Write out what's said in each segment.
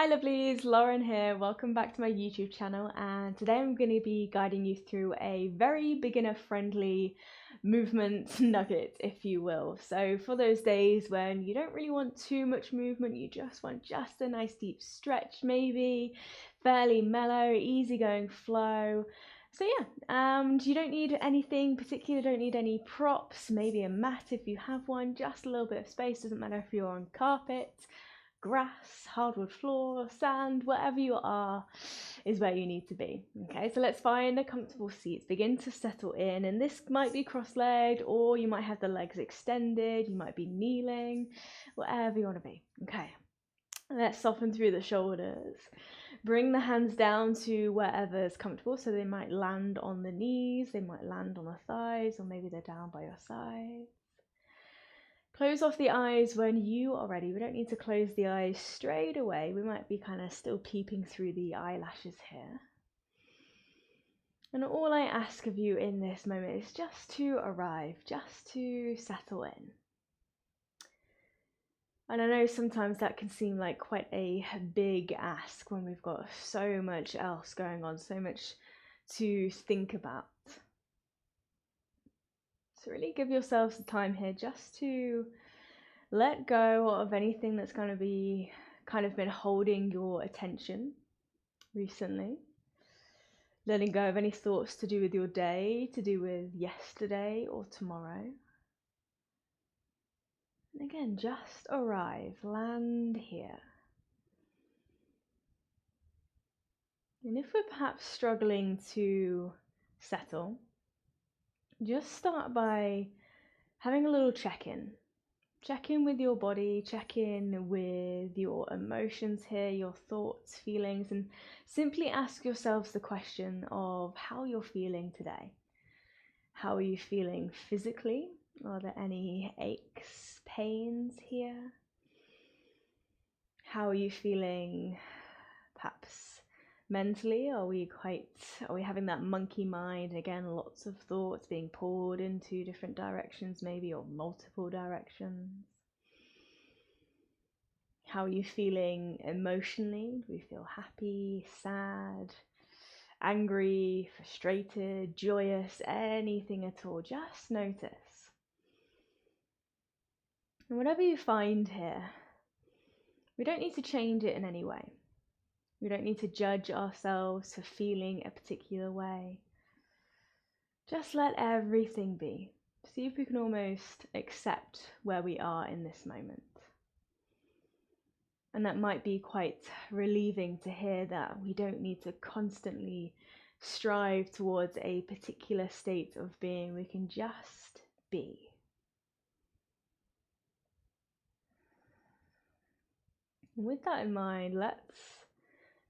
Hi lovelies, Lauren here. Welcome back to my YouTube channel, and today I'm going to be guiding you through a very beginner friendly movement nugget, if you will. So for those days when you don't really want too much movement, you just want just a nice deep stretch, maybe fairly mellow, easygoing flow. So yeah, you don't need anything particular, don't need any props, maybe a mat if you have one, just a little bit of space, doesn't matter if you're on carpet, grass, hardwood floor, sand, wherever you are is where you need to be. Okay, so let's find a comfortable seat. Begin to settle in, and this might be cross-legged, or you might have the legs extended, you might be kneeling, whatever you want to be. Okay, let's soften through the shoulders. Bring the hands down to wherever is comfortable, so they might land on the knees, they might land on the thighs, or maybe they're down by your side. Close off the eyes when you are ready. We don't need to close the eyes straight away. We might be kind of still peeping through the eyelashes here. And all I ask of you in this moment is just to arrive, just to settle in. And I know sometimes that can seem like quite a big ask when we've got so much else going on, so much to think about. So really give yourselves the time here just to let go of anything that's going to be kind of been holding your attention recently. Letting go of any thoughts to do with your day, to do with yesterday or tomorrow. And again, just arrive, land here. And if we're perhaps struggling to settle, just start by having a little check-in. Check in with your body, check in with your emotions here, your thoughts, feelings, and simply ask yourselves the question of how you're feeling today. How are you feeling physically? Are there any aches, pains here? How are you feeling perhaps mentally? Are we having that monkey mind? Again, lots of thoughts being poured into different directions, maybe, or multiple directions. How are you feeling emotionally? Do we feel happy, sad, angry, frustrated, joyous, anything at all? Just notice. And whatever you find here, we don't need to change it in any way. We don't need to judge ourselves for feeling a particular way. Just let everything be. See if we can almost accept where we are in this moment. And that might be quite relieving to hear that we don't need to constantly strive towards a particular state of being. We can just be. And with that in mind, let's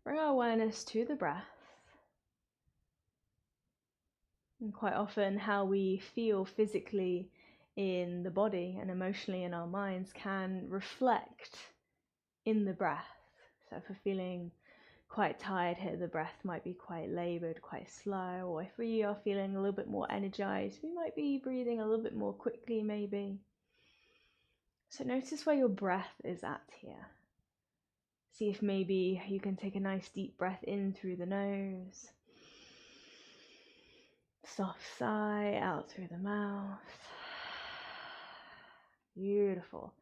bring our awareness to the breath. And quite often how we feel physically in the body and emotionally in our minds can reflect in the breath. So if we're feeling quite tired here, the breath might be quite laboured, quite slow, or if we are feeling a little bit more energized, we might be breathing a little bit more quickly maybe. So notice where your breath is at here. See if maybe you can take a nice deep breath in through the nose. Soft sigh out through the mouth. Beautiful.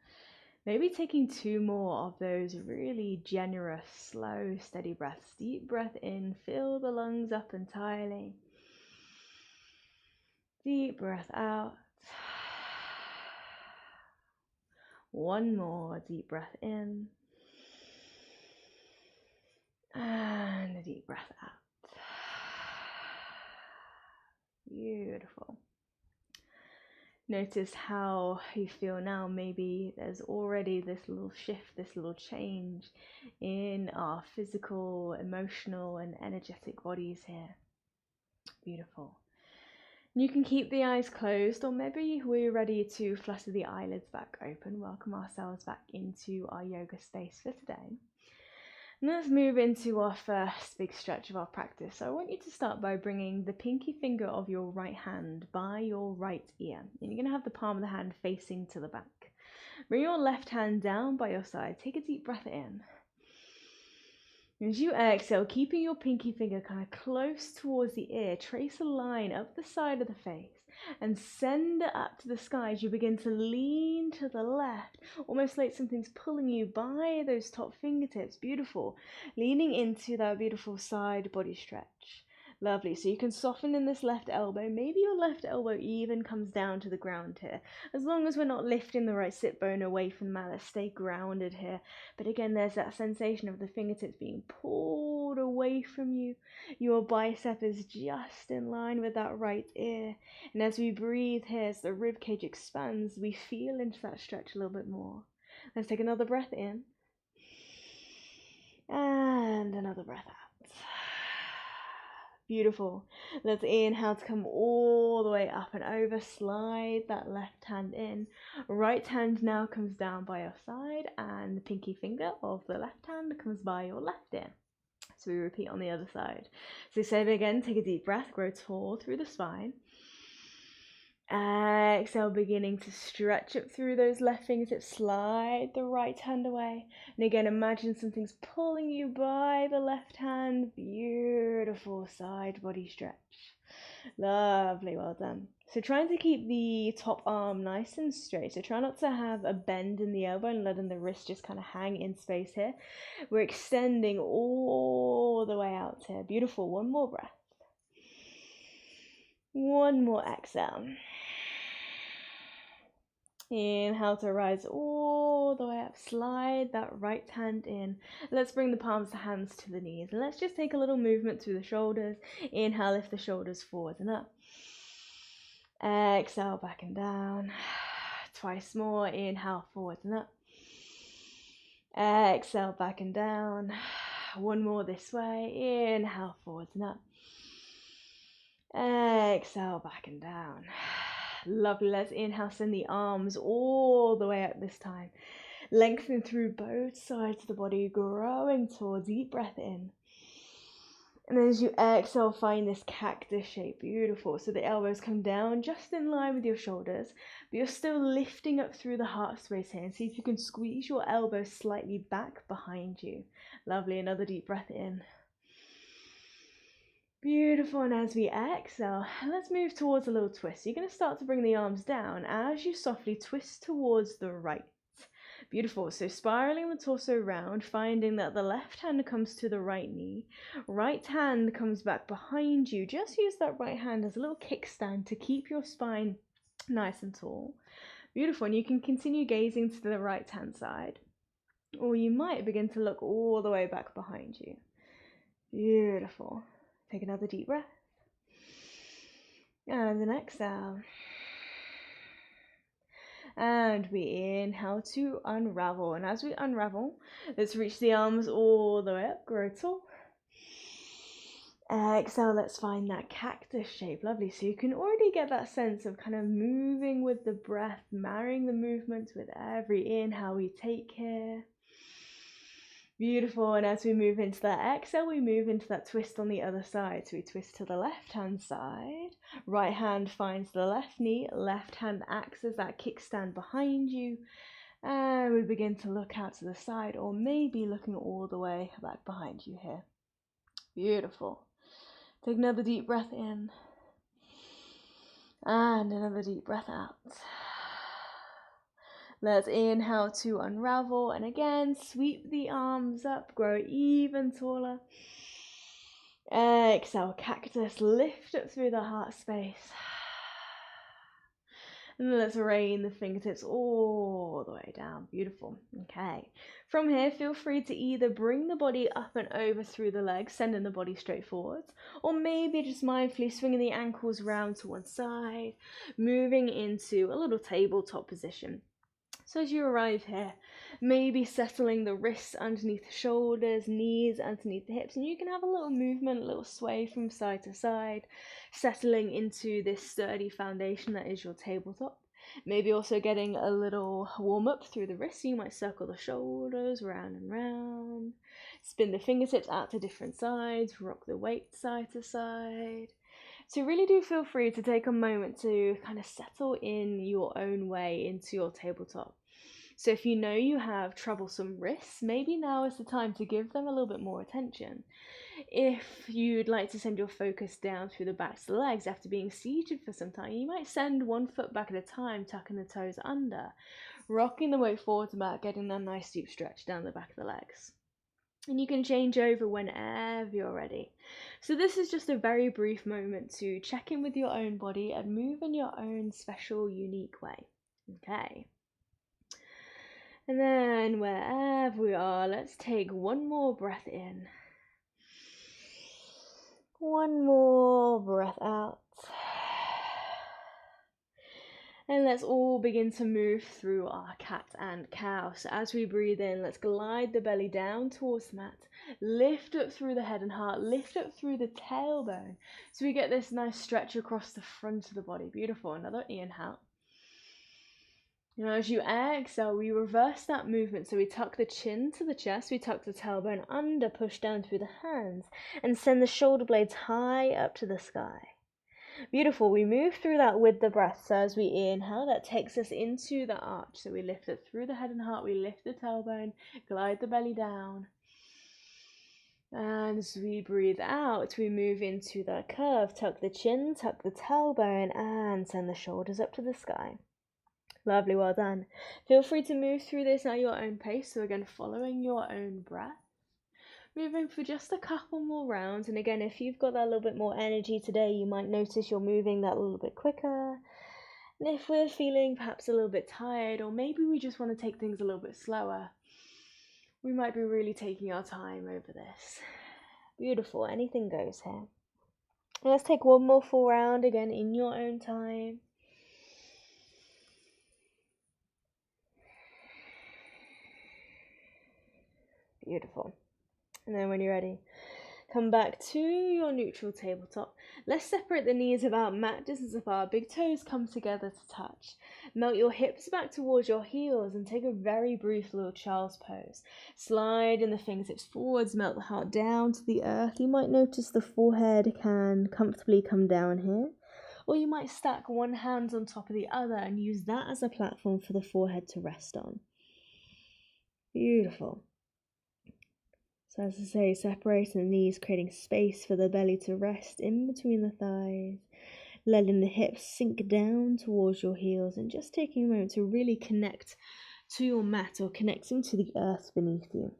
Maybe taking 2 more of those really generous, slow, steady breaths. Deep breath in, fill the lungs up entirely. Deep breath out. 1 more deep breath in. And a deep breath out. Beautiful. Notice how you feel now. Maybe there's already this little shift, this little change in our physical, emotional, and energetic bodies here. Beautiful. You can keep the eyes closed, or maybe we're ready to flutter the eyelids back open, welcome ourselves back into our yoga space for today. And let's move into our first big stretch of our practice. So I want you to start by bringing the pinky finger of your right hand by your right ear. And you're going to have the palm of the hand facing to the back. Bring your left hand down by your side. Take a deep breath in. As you exhale, keeping your pinky finger kind of close towards the ear, trace a line up the side of the face and send it up to the sky as you begin to lean to the left, almost like something's pulling you by those top fingertips. Beautiful. Leaning into that beautiful side body stretch. Lovely. So you can soften in this left elbow. Maybe your left elbow even comes down to the ground here. As long as we're not lifting the right sit bone away from the mat, let's stay grounded here. But again, there's that sensation of the fingertips being pulled away from you. Your bicep is just in line with that right ear. And as we breathe here, as the rib cage expands, we feel into that stretch a little bit more. Let's take another breath in. And another breath out. Beautiful. Let's inhale to come all the way up and over. Slide that left hand in. Right hand now comes down by your side, and the pinky finger of the left hand comes by your left ear. So we repeat on the other side. So say it again. Take a deep breath. Grow tall through the spine. Exhale, beginning to stretch up through those left fingertips. Slide the right hand away. And again, imagine something's pulling you by the left hand. Beautiful side body stretch. Lovely, well done. So trying to keep the top arm nice and straight. So try not to have a bend in the elbow and letting the wrist just kind of hang in space here. We're extending all the way out here. Beautiful. One more breath. One more exhale. Inhale to rise all the way up. Slide that right hand in. Let's bring the palms to hands to the knees. And let's just take a little movement through the shoulders. Inhale, lift the shoulders forward and up. Exhale, back and down. Twice more. Inhale, forward and up. Exhale, back and down. One more this way. Inhale, forward and up. Exhale, back and down. Lovely. Let's inhale, send the arms all the way up this time. Lengthen through both sides of the body, growing towards. Deep breath in. And then as you exhale, find this cactus shape. Beautiful. So the elbows come down just in line with your shoulders, but you're still lifting up through the heart space here. And see if you can squeeze your elbows slightly back behind you. Lovely. Another deep breath in. Beautiful. And as we exhale, let's move towards a little twist. You're going to start to bring the arms down as you softly twist towards the right. Beautiful. So spiraling the torso round, finding that the left hand comes to the right knee. Right hand comes back behind you. Just use that right hand as a little kickstand to keep your spine nice and tall. Beautiful. And you can continue gazing to the right hand side, or you might begin to look all the way back behind you. Beautiful. Take another deep breath. And an exhale. And we inhale to unravel. And as we unravel, let's reach the arms all the way up. Grow tall. Exhale, let's find that cactus shape. Lovely. So you can already get that sense of kind of moving with the breath, marrying the movements with every inhale we take here. Beautiful. And as we move into that exhale, we move into that twist on the other side. So we twist to the left hand side. Right hand finds the left knee. Left hand acts as that kickstand behind you. And we begin to look out to the side, or maybe looking all the way back behind you here. Beautiful. Take another deep breath in. And another deep breath out. Let's inhale to unravel, and again, sweep the arms up, grow even taller. Exhale, cactus, lift up through the heart space. And let's rain the fingertips all the way down. Beautiful. Okay. From here, feel free to either bring the body up and over through the legs, sending the body straight forwards, or maybe just mindfully swinging the ankles round to one side, moving into a little tabletop position. So as you arrive here, maybe settling the wrists underneath the shoulders, knees underneath the hips, and you can have a little movement, a little sway from side to side, settling into this sturdy foundation that is your tabletop. Maybe also getting a little warm up through the wrists. You might circle the shoulders round and round, spin the fingertips out to different sides, rock the weight side to side. So really do feel free to take a moment to kind of settle in your own way into your tabletop. So if you know you have troublesome wrists, maybe now is the time to give them a little bit more attention. If you'd like to send your focus down through the backs of the legs after being seated for some time, you might send one foot back at a time, tucking the toes under, rocking the weight forwards and back, getting that nice deep stretch down the back of the legs. And you can change over whenever you're ready. So this is just a very brief moment to check in with your own body and move in your own special, unique way. Okay. And then wherever we are, let's take one more breath in. One more breath out. And let's all begin to move through our cat and cow. So as we breathe in, let's glide the belly down towards the mat. Lift up through the head and heart. Lift up through the tailbone. So we get this nice stretch across the front of the body. Beautiful. Another inhale. Now as you exhale, we reverse that movement. So we tuck the chin to the chest. We tuck the tailbone under, push down through the hands, and send the shoulder blades high up to the sky. Beautiful. We move through that with the breath. So as we inhale, that takes us into the arch. So we lift it through the head and heart. We lift the tailbone, glide the belly down. And as we breathe out, we move into the curve. Tuck the chin, tuck the tailbone, and send the shoulders up to the sky. Lovely, well done. Feel free to move through this at your own pace. So again, following your own breath. Moving for just a couple more rounds, and again, if you've got that little bit more energy today, you might notice you're moving that a little bit quicker. And if we're feeling perhaps a little bit tired, or maybe we just want to take things a little bit slower, we might be really taking our time over this. Beautiful, anything goes here. Let's take one more full round again in your own time. Beautiful. And then when you're ready, come back to your neutral tabletop. Let's separate the knees about mat distance apart. Big toes come together to touch. Melt your hips back towards your heels and take a very brief little child's pose. Slide in the fingertips forwards, melt the heart down to the earth. You might notice the forehead can comfortably come down here. Or you might stack one hand on top of the other and use that as a platform for the forehead to rest on. Beautiful. So as I say, separating the knees, creating space for the belly to rest in between the thighs, letting the hips sink down towards your heels, and just taking a moment to really connect to your mat or connecting to the earth beneath you.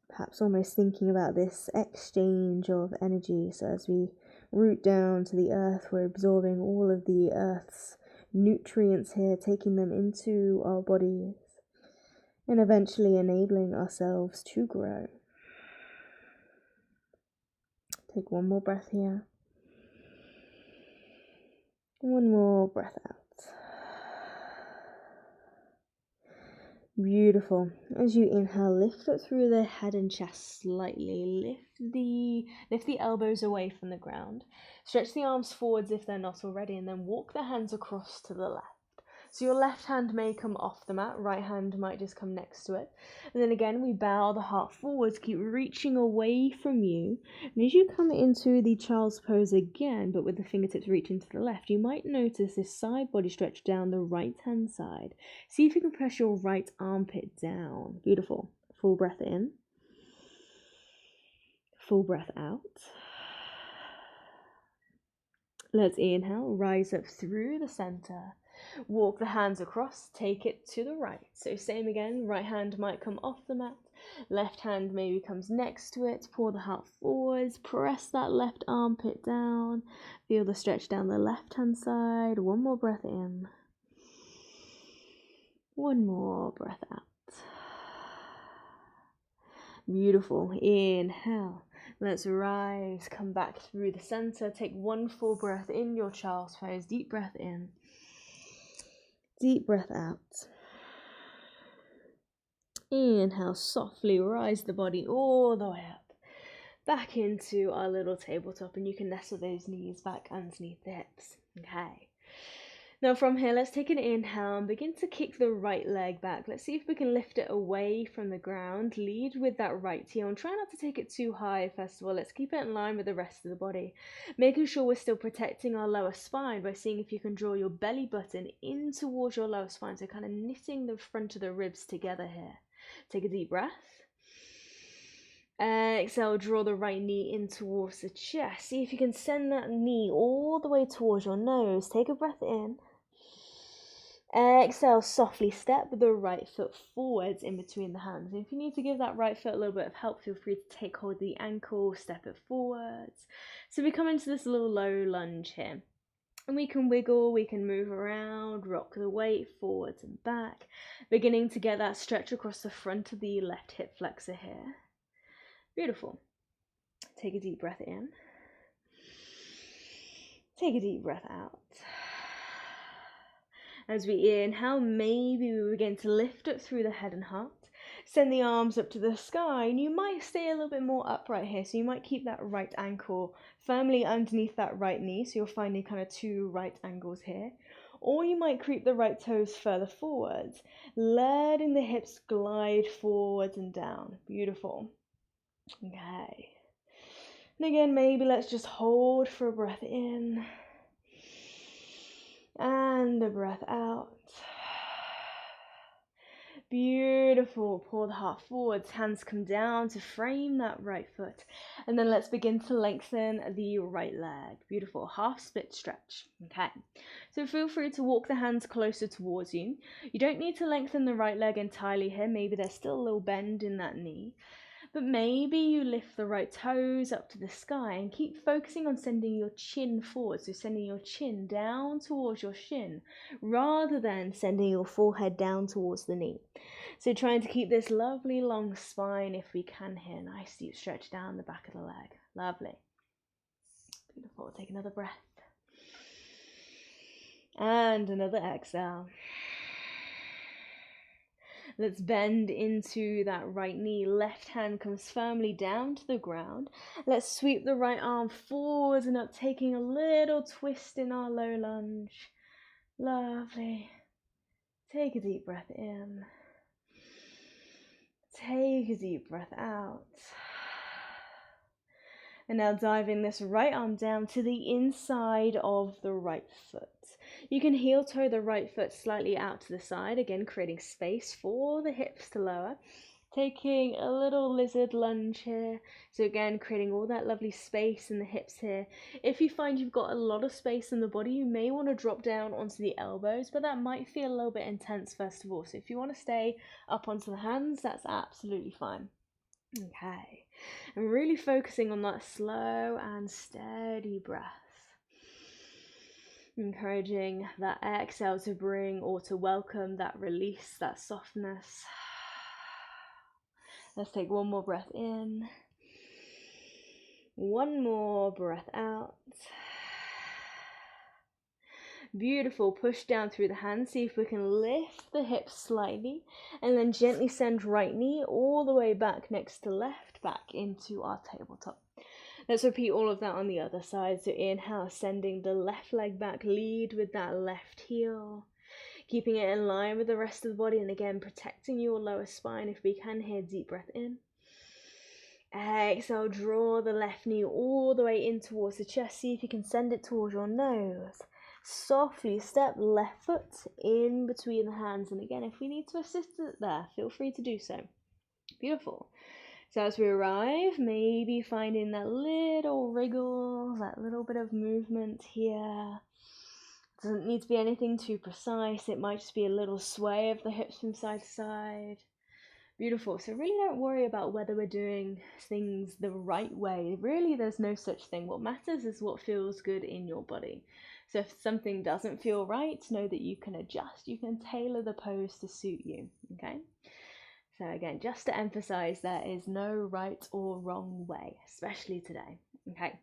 Perhaps almost thinking about this exchange of energy. So as we root down to the earth, we're absorbing all of the earth's nutrients here, taking them into our bodies, and eventually enabling ourselves to grow. Take one more breath here. One more breath out. Beautiful. As you inhale, lift up through the head and chest slightly. Lift the elbows away from the ground. Stretch the arms forwards if they're not already, and then walk the hands across to the left. So your left hand may come off the mat, right hand might just come next to it. And then again, we bow the heart forwards, keep reaching away from you. And as you come into the child's pose again, but with the fingertips reaching to the left, you might notice this side body stretch down the right hand side. See if you can press your right armpit down. Beautiful. Full breath in. Full breath out. Let's inhale, rise up through the center. Walk the hands across, take it to the right. So same again, right hand might come off the mat, left hand maybe comes next to it. Pour the heart forwards, press that left armpit down. Feel the stretch down the left hand side. One more breath in. One more breath out. Beautiful. Inhale. Let's rise, come back through the center. Take one full breath in your child's pose. Deep breath in. Deep breath out. Inhale, softly rise the body all the way up. Back into our little tabletop, and you can nestle those knees back underneath the hips. Okay. Now from here, let's take an inhale and begin to kick the right leg back. Let's see if we can lift it away from the ground. Lead with that right heel and try not to take it too high first of all. Let's keep it in line with the rest of the body. Making sure we're still protecting our lower spine by seeing if you can draw your belly button in towards your lower spine. So kind of knitting the front of the ribs together here. Take a deep breath. Exhale, draw the right knee in towards the chest. See if you can send that knee all the way towards your nose. Take a breath in. Exhale, softly step the right foot forwards in between the hands. And if you need to give that right foot a little bit of help, feel free to take hold of the ankle, step it forwards. So we come into this little low lunge here. And we can wiggle, we can move around, rock the weight forwards and back. Beginning to get that stretch across the front of the left hip flexor here. Beautiful. Take a deep breath in. Take a deep breath out. As we inhale, maybe we begin to lift up through the head and heart. Send the arms up to the sky, and you might stay a little bit more upright here. So you might keep that right ankle firmly underneath that right knee. So you're finding kind of two right angles here. Or you might creep the right toes further forwards, letting the hips glide forwards and down. Beautiful. Okay. And again, maybe let's just hold for a breath in. And a breath out. Beautiful. Pull the heart forwards, hands come down to frame that right foot. And then let's begin to lengthen the right leg. Beautiful. Half split stretch. Okay. So feel free to walk the hands closer towards you. You don't need to lengthen the right leg entirely here. Maybe there's still a little bend in that knee. But maybe you lift the right toes up to the sky and keep focusing on sending your chin forward. So sending your chin down towards your shin rather than sending your forehead down towards the knee. So trying to keep this lovely long spine if we can here. Nice deep stretch down the back of the leg. Lovely. Beautiful. Take another breath. And another exhale. Let's bend into that right knee. Left hand comes firmly down to the ground. Let's sweep the right arm forwards and up, taking a little twist in our low lunge. Lovely. Take a deep breath in. Take a deep breath out. And now diving this right arm down to the inside of the right foot. You can heel toe the right foot slightly out to the side, again creating space for the hips to lower. Taking a little lizard lunge here. So again, creating all that lovely space in the hips here. If you find you've got a lot of space in the body, you may want to drop down onto the elbows, but that might feel a little bit intense first of all. So if you want to stay up onto the hands, that's absolutely fine. Okay, and really focusing on that slow and steady breath. Encouraging that exhale to bring or to welcome that release, that softness. Let's take one more breath in. One more breath out. Beautiful. Push down through the hands. See if we can lift the hips slightly and then gently send right knee all the way back next to left, back into our tabletop. Let's repeat all of that on the other side. So inhale, sending the left leg back, lead with that left heel. Keeping it in line with the rest of the body and again protecting your lower spine if we can here. Deep breath in. Exhale, draw the left knee all the way in towards the chest. See if you can send it towards your nose. Softly step left foot in between the hands. And again, if we need to assist it there, feel free to do so. Beautiful. So as we arrive, maybe finding that little wriggle, that little bit of movement here. Doesn't need to be anything too precise. It might just be a little sway of the hips from side to side. Beautiful. So really don't worry about whether we're doing things the right way. Really, there's no such thing. What matters is what feels good in your body. So if something doesn't feel right, know that you can adjust. You can tailor the pose to suit you. Okay? So again, just to emphasize, there is no right or wrong way, especially today. Okay?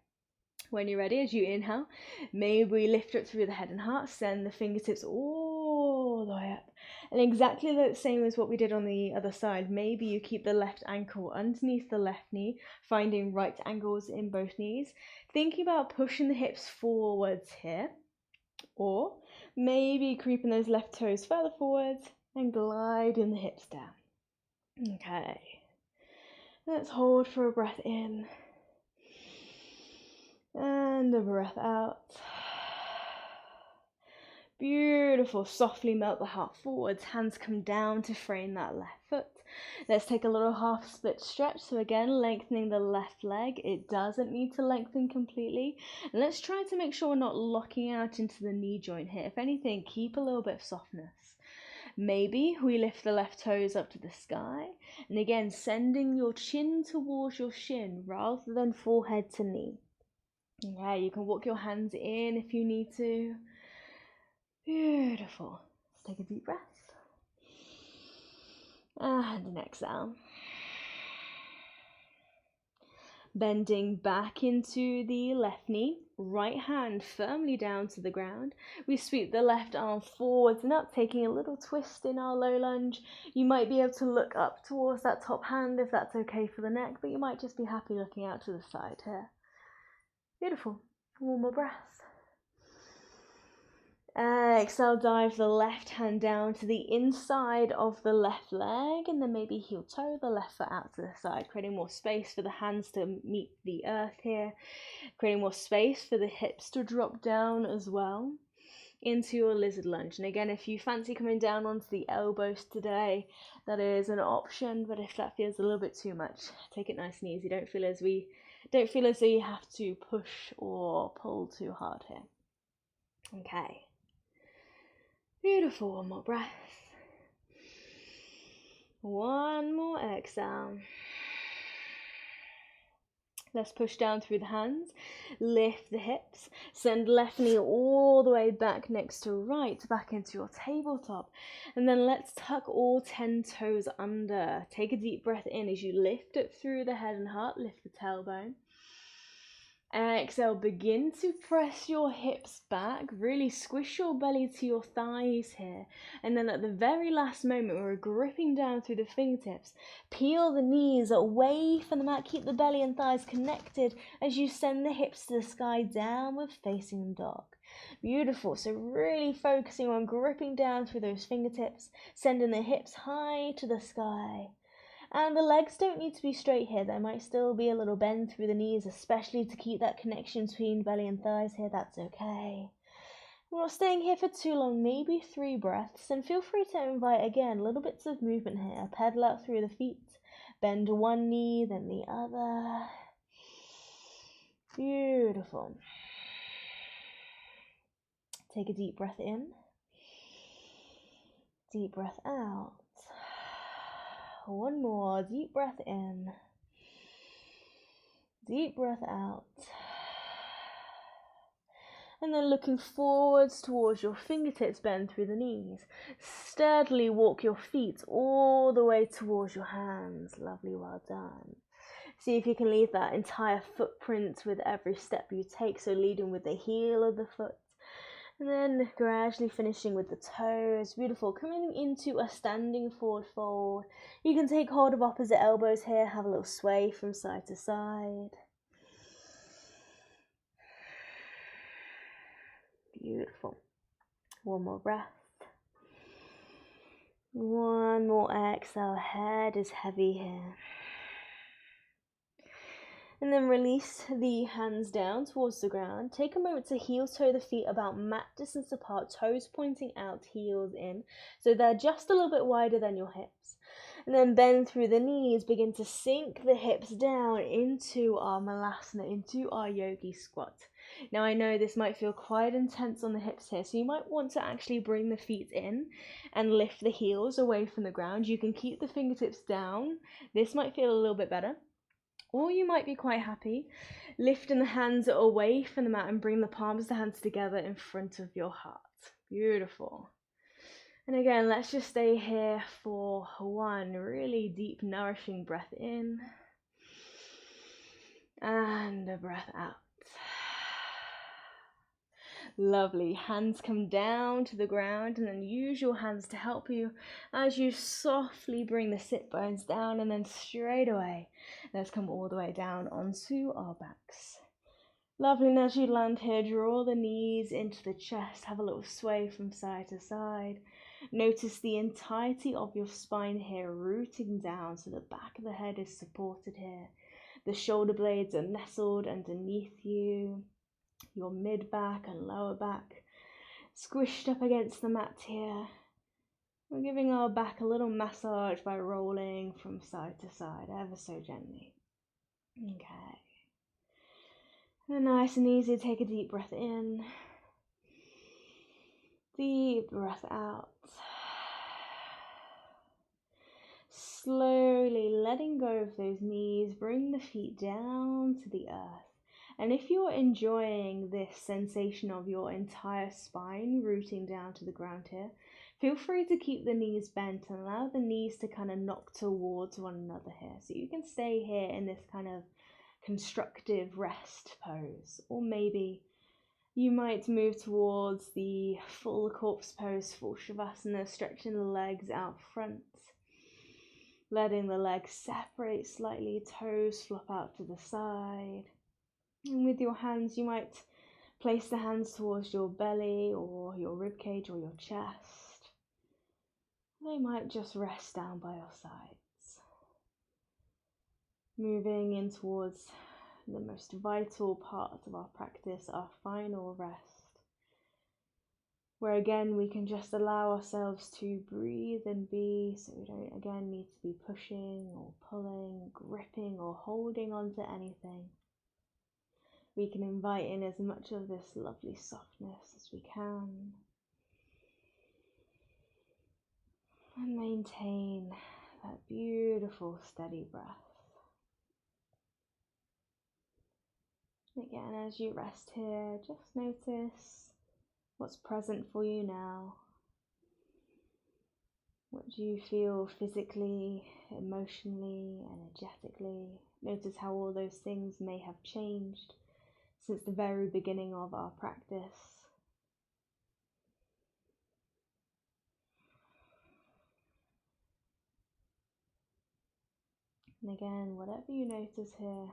When you're ready, as you inhale, maybe we lift up through the head and heart, send the fingertips all the way up. And exactly the same as what we did on the other side, maybe you keep the left ankle underneath the left knee, finding right angles in both knees. Thinking about pushing the hips forwards here, Or maybe creeping those left toes further forwards and gliding the hips down. Okay. Let's hold for a breath in. And a breath out. Beautiful. Softly melt the heart forwards. Hands come down to frame that left foot. Let's take a little half split stretch. So again, lengthening the left leg. It doesn't need to lengthen completely. And let's try to make sure we're not locking out into the knee joint here. If anything, keep a little bit of softness. Maybe we lift the left toes up to the sky. And again, sending your chin towards your shin rather than forehead to knee. Okay, you can walk your hands in if you need to. Beautiful. Let's take a deep breath. And an exhale. Bending back into the left knee, right hand firmly down to the ground. We sweep the left arm forwards and up, taking a little twist in our low lunge. You might be able to look up towards that top hand if that's okay for the neck, but you might just be happy looking out to the side here. Beautiful. One more breath. Exhale, dive the left hand down to the inside of the left leg, and then maybe heel toe the left foot out to the side, creating more space for the hands to meet the earth here, creating more space for the hips to drop down as well into your lizard lunge. And again, if you fancy coming down onto the elbows today, that is an option, but if that feels a little bit too much, take it nice and easy. Don't feel as though you have to push or pull too hard here. Okay. Beautiful. One more breath. One more exhale. Let's push down through the hands, lift the hips, send left knee all the way back next to right, back into your tabletop. And then let's tuck all 10 toes under. Take a deep breath in as you lift it through the head and heart, lift the tailbone. Exhale, begin to press your hips back, really squish your belly to your thighs here. And then at the very last moment, we're gripping down through the fingertips. Peel the knees away from the mat, keep the belly and thighs connected as you send the hips to the sky, downward facing dog. Beautiful. So really focusing on gripping down through those fingertips, sending the hips high to the sky. And the legs don't need to be straight here. There might still be a little bend through the knees, especially to keep that connection between belly and thighs here. That's okay. We're not staying here for too long, maybe 3 breaths. And feel free to invite, again, little bits of movement here. Pedal out through the feet. Bend one knee, then the other. Beautiful. Take a deep breath in. Deep breath out. One more, deep breath in, deep breath out, and then looking forwards towards your fingertips, bend through the knees. Sturdily walk your feet all the way towards your hands. Lovely, well done. See if you can leave that entire footprint with every step you take, so leading with the heel of the foot. And then gradually finishing with the toes. Beautiful. Coming into a standing forward fold. You can take hold of opposite elbows here. Have a little sway from side to side. Beautiful. One more breath. One more exhale. Head is heavy here. And then release the hands down towards the ground. Take a moment to heel toe the feet about mat distance apart, toes pointing out, heels in. So they're just a little bit wider than your hips. And then bend through the knees, begin to sink the hips down into our malasana, into our yogi squat. Now I know this might feel quite intense on the hips here, so you might want to actually bring the feet in and lift the heels away from the ground. You can keep the fingertips down. This might feel a little bit better. Or you might be quite happy lifting the hands away from the mat and bring the palms of the hands together in front of your heart. Beautiful. And again, let's just stay here for one really deep, nourishing breath in. And a breath out. Lovely. Hands come down to the ground, and then use your hands to help you as you softly bring the sit bones down, and then straight away, let's come all the way down onto our backs. Lovely, and as you land here, draw the knees into the chest, have a little sway from side to side. Notice the entirety of your spine here rooting down, so the back of the head is supported here. The shoulder blades are nestled underneath you, your mid-back and lower back squished up against the mat here. We're giving our back a little massage by rolling from side to side, ever so gently. Okay. And nice and easy, take a deep breath in. Deep breath out. Slowly letting go of those knees, bring the feet down to the earth. And if you're enjoying this sensation of your entire spine rooting down to the ground here, feel free to keep the knees bent and allow the knees to kind of knock towards one another here. So you can stay here in this kind of constructive rest pose, or maybe you might move towards the full corpse pose, full shavasana, stretching the legs out front, letting the legs separate slightly, toes flop out to the side. And with your hands, you might place the hands towards your belly or your rib cage or your chest. They might just rest down by your sides. Moving in towards the most vital part of our practice, our final rest, where again we can just allow ourselves to breathe and be, so we don't again need to be pushing or pulling, gripping or holding onto anything. We can invite in as much of this lovely softness as we can and maintain that beautiful steady breath. Again, as you rest here, just notice what's present for you now. What do you feel physically, emotionally, energetically? Notice how all those things may have changed since the very beginning of our practice. And again, whatever you notice here,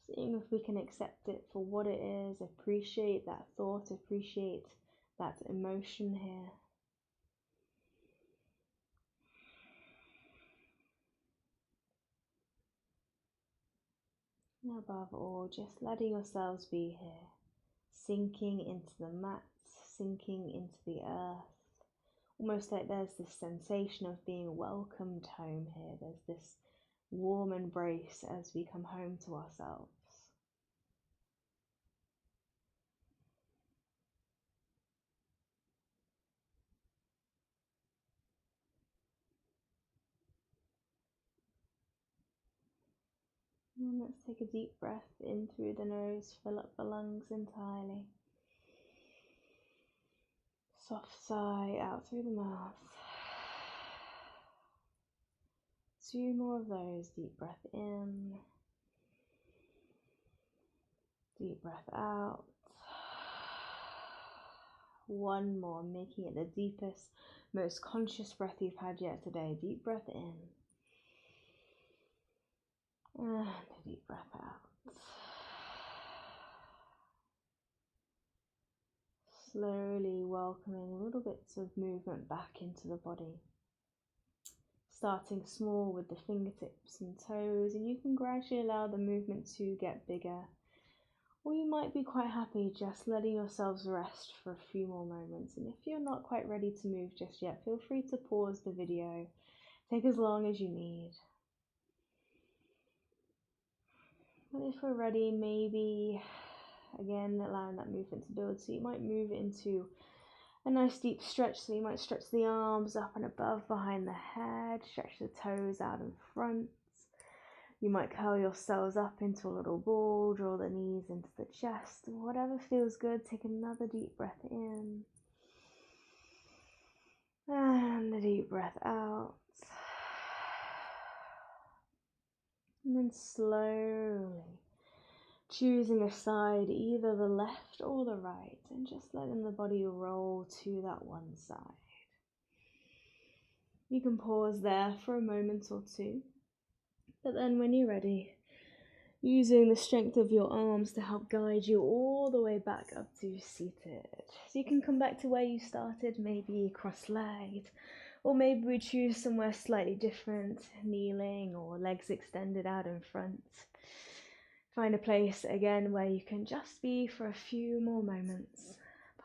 seeing if we can accept it for what it is, appreciate that thought, appreciate that emotion here. And above all, just letting yourselves be here, sinking into the mats, sinking into the earth. Almost like there's this sensation of being welcomed home here. There's this warm embrace as we come home to ourselves. And let's take a deep breath in through the nose, fill up the lungs entirely. Soft sigh out through the mouth. 2 more of those. Deep breath in. Deep breath out. 1 more, making it the deepest, most conscious breath you've had yet today. Deep breath in. And a deep breath out. Slowly welcoming little bits of movement back into the body. Starting small with the fingertips and toes, and you can gradually allow the movement to get bigger. Or you might be quite happy just letting yourselves rest for a few more moments. And if you're not quite ready to move just yet, feel free to pause the video. Take as long as you need. But if we're ready, maybe again allowing that movement to build. So you might move into a nice deep stretch. So you might stretch the arms up and above behind the head, stretch the toes out in front. You might curl yourselves up into a little ball, draw the knees into the chest. Whatever feels good, take another deep breath in. And a deep breath out. And then slowly choosing a side, either the left or the right, and just letting the body roll to that one side. You can pause there for a moment or two, but then when you're ready, Using the strength of your arms to help guide you all the way back up to seated. So you can come back to where you started, maybe cross-legged, or maybe we choose somewhere slightly different, kneeling or legs extended out in front. Find a place again where you can just be for a few more moments.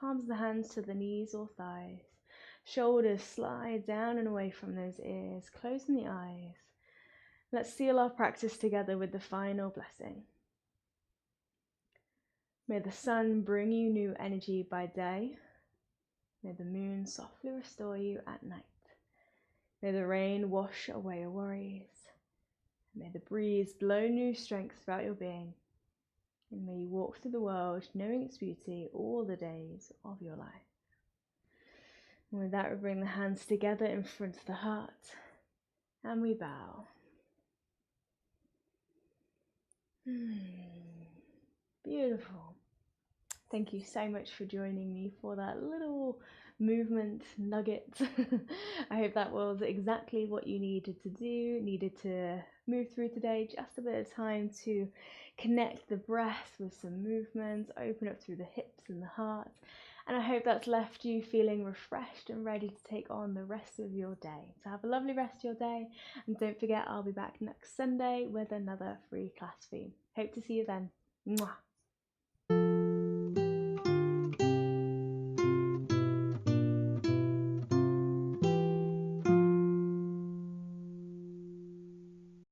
Palms of the hands to the knees or thighs. Shoulders slide down and away from those ears, closing the eyes. Let's seal our practice together with the final blessing. May the sun bring you new energy by day. May the moon softly restore you at night. May the rain wash away your worries. May the breeze blow new strength throughout your being. And may you walk through the world knowing its beauty all the days of your life. And with that, we bring the hands together in front of the heart and we bow. Beautiful. Thank you so much for joining me for that little movement nugget. I hope that was exactly what you needed to move through today. Just a bit of time to connect the breath with some movements, open up through the hips and the heart. And I hope that's left you feeling refreshed and ready to take on the rest of your day. So have a lovely rest of your day. And don't forget, I'll be back next Sunday with another free class for you. Hope to see you then. Mwah.